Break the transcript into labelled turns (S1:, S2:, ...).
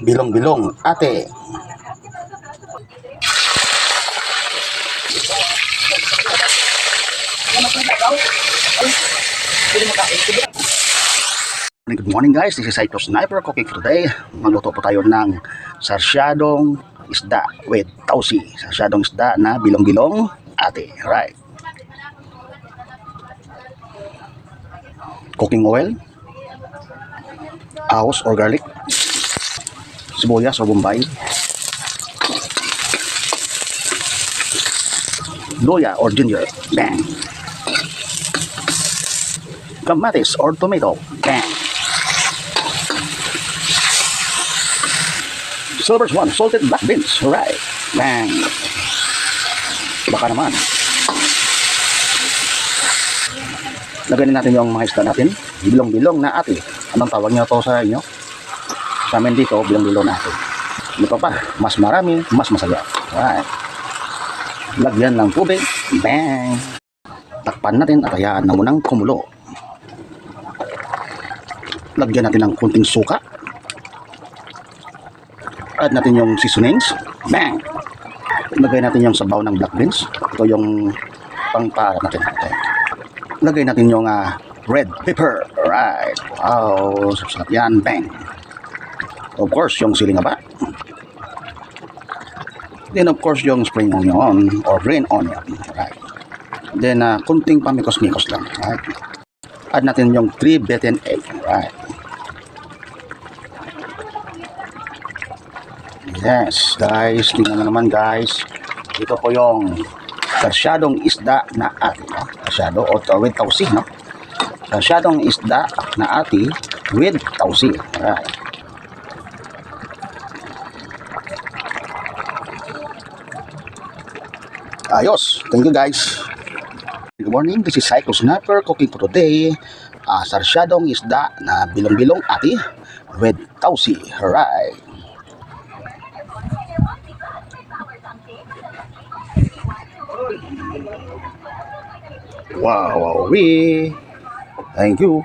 S1: bilong-bilong ate. Good morning guys, this is Saito Sniper cooking for today. Magluto po tayo ng sarsyadong isda with tausi. Sarsyadong isda na bilong-bilong ate. Right. Cooking oil, ahos or garlic, sibuyas or bombay, luya or ginger, bang, kamatis or tomato, bang, silver swan, salted black beans, right, bang, baka naman. Lagyan natin yung mga isda natin, bilong-bilong na ate. Anong tawag niyo to sa inyo? Sa amin dito, bilong-bilong na ate. Ito pa, mas marami, mas masaya. Right. Lagyan ng tubig, bang! Takpan natin at hayaan na munang kumulo. Lagyan natin ng kunting suka. Add natin yung seasonings, bang! Lagyan natin yung sabaw ng black beans. Ito yung pangparat natin. Okay. Lagay natin yung red pepper. Right. Wow. Sarap yan. Bang. Of course, yung siling haba. Then, of course, yung spring onion or green onion. Right. Then, kunting pamikos-mikos lang. Right. Add natin yung 3 beaten egg. Right. Yes, guys. Tingnan na naman, guys. Ito po yung sarsyadong isda na ati, no? Sarsyado o with tausi, no? Sarsyadong isda na ati with tausi. Right. Ayos. Thank you guys. Good morning. This is Saito Sniper cooking for today. Sarsyadong isda na bilong-bilong ati with tausi. Right. Wow, thank you.